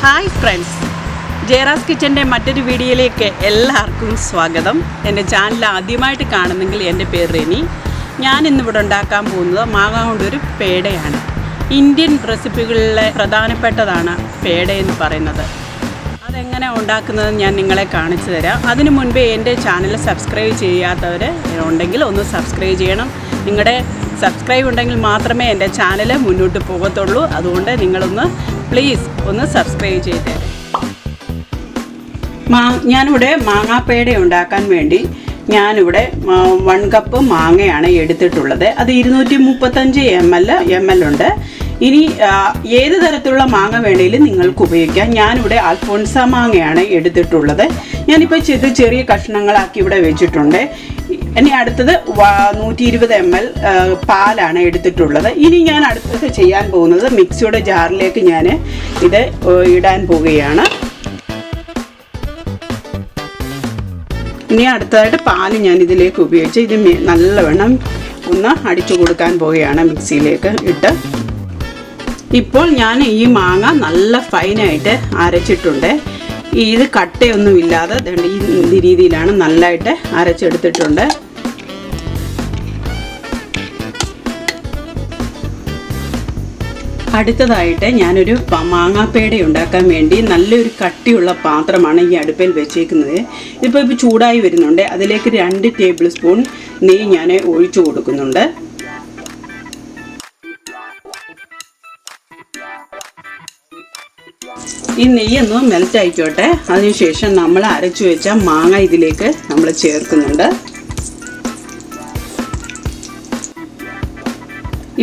Hi friends, ജയറാസ് കിച്ചൻ്റെ മറ്റൊരു വീഡിയോയിലേക്ക് എല്ലാവർക്കും സ്വാഗതം. എൻ്റെ ചാനൽ ആദ്യമായിട്ട് കാണുന്നെങ്കിൽ എൻ്റെ പേര് റെനി. ഞാൻ ഇന്നിവിടെ ഉണ്ടാക്കാൻ പോകുന്നത് മാങ്ങ കൊണ്ടൊരു പേടയാണ്. ഇന്ത്യൻ റെസിപ്പികളിലെ പ്രധാനപ്പെട്ടതാണ് പേട എന്ന് പറയുന്നത്. അതെങ്ങനെ ഉണ്ടാക്കുന്നത് ഞാൻ നിങ്ങളെ കാണിച്ചു തരാം. അതിനു മുൻപേ എൻ്റെ ചാനൽ സബ്സ്ക്രൈബ് ചെയ്യാത്തവർ ഉണ്ടെങ്കിൽ ഒന്ന് സബ്സ്ക്രൈബ് ചെയ്യണം. നിങ്ങളുടെ സബ്സ്ക്രൈബ് ഉണ്ടെങ്കിൽ മാത്രമേ എൻ്റെ ചാനൽ മുന്നോട്ട് പോകത്തുള്ളൂ. അതുകൊണ്ട് നിങ്ങളൊന്ന് പ്ലീസ് ഒന്ന് സബ്സ്ക്രൈബ് ചെയ്തേ. ഞാനിവിടെ മാങ്ങാപ്പേട ഉണ്ടാക്കാൻ വേണ്ടി ഞാനിവിടെ 1 കപ്പ് മാങ്ങയാണ് എടുത്തിട്ടുള്ളത്. അത് 235 ml ഉണ്ട്. ഇനി ഏത് തരത്തിലുള്ള മാങ്ങ വേണമെങ്കിലും നിങ്ങൾക്ക് ഉപയോഗിക്കാം. ഞാനിവിടെ അൽഫോൺസ മാങ്ങയാണ് എടുത്തിട്ടുള്ളത്. ഞാനിപ്പോൾ ചെറിയ കഷ്ണങ്ങളാക്കി ഇവിടെ വെച്ചിട്ടുണ്ട്. ഇനി അടുത്തത് 120 ml പാലാണ് എടുത്തിട്ടുള്ളത്. ഇനി ഞാൻ അടുത്തത് ചെയ്യാൻ പോകുന്നത് മിക്സിയുടെ ജാറിലേക്ക് ഞാൻ ഇത് ഇടാൻ പോവുകയാണ്. ഇനി അടുത്തതായിട്ട് പാല് ഞാൻ ഇതിലേക്ക് ഉപയോഗിച്ച് ഇത് നല്ലവണ്ണം ഒന്ന് അടിച്ചു കൊടുക്കാൻ പോവുകയാണ് മിക്സിയിലേക്ക് ഇട്ട്. ഇപ്പോൾ ഞാൻ ഈ മാങ്ങ നല്ല ഫൈനായിട്ട് അരച്ചിട്ടുണ്ട്. ഇത് കട്ടയൊന്നുമില്ലാതെ ഈ രീതിയിലാണ് നല്ലതായിട്ട് അരച്ചെടുത്തിട്ടുണ്ട്. അടുത്തതായിട്ട് ഞാനൊരു മാങ്ങാപ്പേട ഉണ്ടാക്കാൻ വേണ്ടി നല്ലൊരു കട്ടിയുള്ള പാത്രമാണ് ഈ അടുപ്പിൽ വെച്ചേക്കുന്നത്. ഇപ്പോൾ ചൂടായി വരുന്നുണ്ട്. അതിലേക്ക് 2 ടേബിൾ സ്പൂൺ നെയ്യ് ഞാൻ ഒഴിച്ചു കൊടുക്കുന്നുണ്ട്. ഈ നെയ്യൊന്ന് മെൽറ്റ് ആയിക്കോട്ടെ. അതിനുശേഷം നമ്മൾ അരച്ചു വെച്ച മാങ്ങ ഇതിലേക്ക് നമ്മൾ ചേർക്കുന്നുണ്ട്.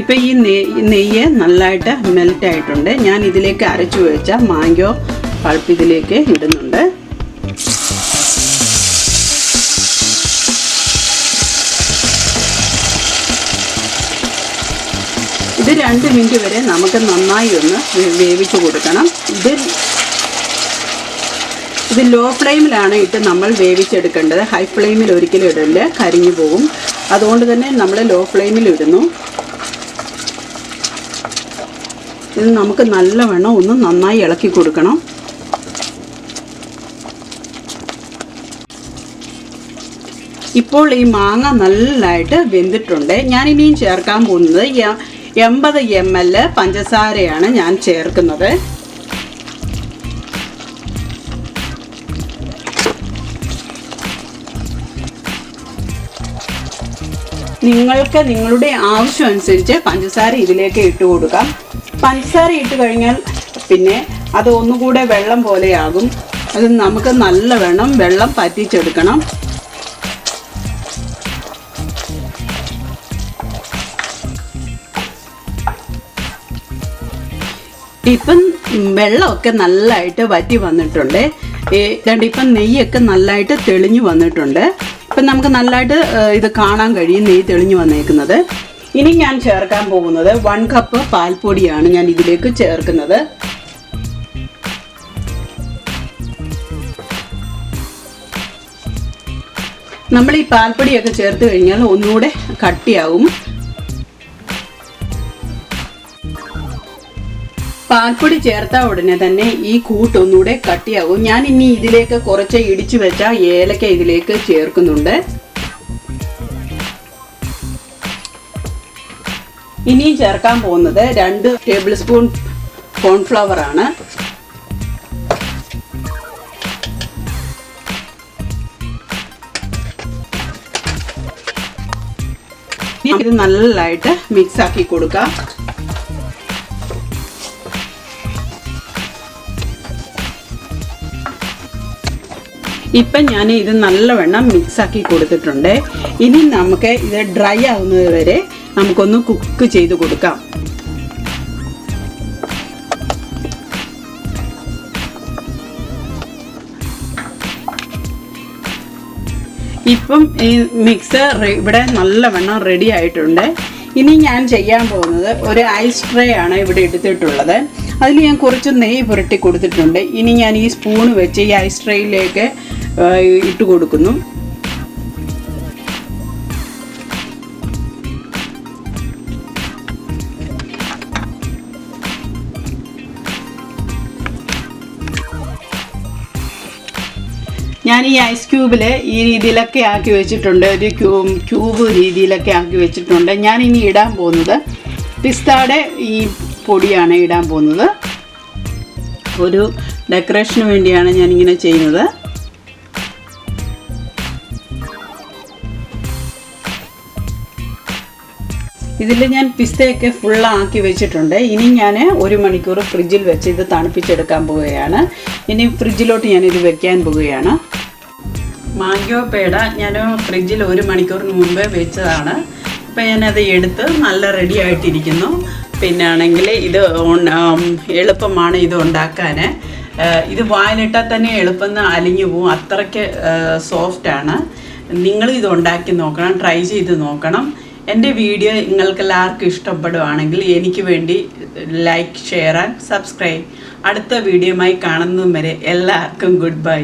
ഇപ്പം ഈ നെയ്യ് നല്ലതായിട്ട് മെൽറ്റ് ആയിട്ടുണ്ട്. ഞാൻ ഇതിലേക്ക് അരച്ചു വെച്ച മാങ്ങോ പൾപ്പ് ഇതിലേക്ക് ഇടുന്നുണ്ട്. ഇത് 2 മിനിറ്റ് വരെ നമുക്ക് നന്നായി ഒന്ന് വേവിച്ച് കൊടുക്കണം. ഇത് ലോ ഫ്ലെയിമിലാണ് ഇട്ട് നമ്മൾ വേവിച്ചെടുക്കേണ്ടത്. ഹൈ ഫ്ലെയിമിൽ ഒരിക്കലും ഇടല്ല, കരിഞ്ഞു പോകും. അതുകൊണ്ട് തന്നെ നമ്മൾ ലോ ഫ്ലെയിമിൽ ഇടുന്നു. ഇത് നമുക്ക് നല്ലവണ്ണം ഒന്ന് നന്നായി ഇളക്കി കൊടുക്കണം. ഇപ്പോൾ ഈ മാങ്ങ നല്ലതായിട്ട് വെന്തിട്ടുണ്ട്. ഞാനിനിയും ചേർക്കാൻ പോകുന്നത് 80 ml പഞ്ചസാരയാണ് ഞാൻ ചേർക്കുന്നത്. നിങ്ങൾക്ക് നിങ്ങളുടെ ആവശ്യം അനുസരിച്ച് പഞ്ചസാര ഇതിലേക്ക് ഇട്ട് കൊടുക്കാം. പഞ്ചസാര ഇട്ട് കഴിഞ്ഞാൽ പിന്നെ അത് ഒന്നുകൂടെ വെള്ളം പോലെയാകും. അത് നമുക്ക് നല്ലവണ്ണം വെള്ളം പറ്റിച്ചെടുക്കണം. ഇപ്പം വെള്ളമൊക്കെ നല്ലതായിട്ട് വറ്റി വന്നിട്ടുണ്ട്. ഇപ്പം നെയ്യൊക്കെ നല്ലതായിട്ട് തെളിഞ്ഞു വന്നിട്ടുണ്ട്. ഇപ്പം നമുക്ക് നല്ലതായിട്ട് ഇത് കാണാൻ കഴിയും, നെയ്യ് തെളിഞ്ഞു വന്നേക്കുന്നത്. ഇനി ഞാൻ ചേർക്കാൻ പോകുന്നത് 1 കപ്പ് പാൽപ്പൊടിയാണ് ഞാൻ ഇതിലേക്ക് ചേർക്കുന്നത്. നമ്മൾ ഈ പാൽപ്പൊടിയൊക്കെ ചേർത്ത് കഴിഞ്ഞാൽ ഒന്നുകൂടെ കട്ടിയാവും. പാൽപ്പൊടി ചേർത്ത ഉടനെ തന്നെ ഈ കൂട്ടൊന്നുകൂടെ കട്ടിയാവും. ഞാൻ ഇനി ഇതിലേക്ക് കുറച്ച് ഇടിച്ചു വെച്ച ഏലക്ക ഇതിലേക്ക് ചേർക്കുന്നുണ്ട്. ഇനിയും ചേർക്കാൻ പോകുന്നത് 2 ടേബിൾ സ്പൂൺ കോൺഫ്ലവർ ആണ്. ഇത് നല്ലതായിട്ട് മിക്സ് ആക്കി കൊടുക്കാം. ഇപ്പം ഞാൻ ഇത് നല്ലവണ്ണം മിക്സാക്കി കൊടുത്തിട്ടുണ്ട്. ഇനി നമുക്ക് ഇത് ഡ്രൈ ആവുന്നത് വരെ നമുക്കൊന്ന് കുക്ക് ചെയ്ത് കൊടുക്കാം. ഇപ്പം ഈ മിക്സ് ഇവിടെ നല്ലവണ്ണം റെഡി ആയിട്ടുണ്ട്. ഇനി ഞാൻ ചെയ്യാൻ പോകുന്നത് ഒരു ഐസ് ട്രേ ആണ് ഇവിടെ എടുത്തിട്ടുള്ളത്. അതിൽ ഞാൻ കുറച്ച് നെയ്യ് പുരട്ടി കൊടുത്തിട്ടുണ്ട്. ഇനി ഞാൻ ഈ സ്പൂൺ വെച്ച് ഈ ഐസ് ട്രേയിലേക്ക് ഇട്ട് കൊടുക്കുന്നു. ഞാൻ ഈ ഐസ് ക്യൂബിൽ ഈ രീതിയിലൊക്കെ ആക്കി വെച്ചിട്ടുണ്ട്, ഒരു ക്യൂബ് രീതിയിലൊക്കെ ആക്കി വെച്ചിട്ടുണ്ട്. ഞാൻ ഇനി ഇടാൻ പോകുന്നത് പിസ്തായുടെ ഈ പൊടിയാണ് ഇടാൻ പോകുന്നത്. ഒരു ഡെക്കറേഷന് വേണ്ടിയാണ് ഞാനിങ്ങനെ ചെയ്യുന്നത്. ഇതിൽ ഞാൻ പിസ്തയൊക്കെ ഫുള്ളാക്കി വെച്ചിട്ടുണ്ട്. ഇനി ഞാൻ 1 മണിക്കൂർ ഫ്രിഡ്ജിൽ വെച്ച് ഇത് തണുപ്പിച്ചെടുക്കാൻ പോവുകയാണ്. ഇനി ഫ്രിഡ്ജിലോട്ട് ഞാനിത് വെക്കാൻ പോവുകയാണ്. മാംഗോ പേട ഞാൻ ഫ്രിഡ്ജിൽ 1 മണിക്കൂറിന് മുമ്പേ വെച്ചതാണ്. ഇപ്പം ഞാനത് എടുത്ത് നല്ല റെഡി ആയിട്ടിരിക്കുന്നു. പിന്നെ ആണെങ്കിൽ ഇത് എളുപ്പമാണ് ഇത് ഉണ്ടാക്കാൻ. ഇത് വായിലിട്ടാൽ തന്നെ എളുപ്പം അലിഞ്ഞു പോവും, അത്രയ്ക്ക് സോഫ്റ്റാണ്. നിങ്ങൾ ഇത് ഉണ്ടാക്കി നോക്കണം, ട്രൈ ചെയ്ത് നോക്കണം. എൻ്റെ വീഡിയോ നിങ്ങൾക്ക് എല്ലാവർക്കും ഇഷ്ടപ്പെടുവാണെങ്കിൽ എനിക്ക് വേണ്ടി ലൈക്ക്, ഷെയർ ആൻഡ് സബ്സ്ക്രൈബ്. അടുത്ത വീഡിയോയുമായി കാണുന്നതും വരെ എല്ലാവർക്കും ഗുഡ് ബൈ.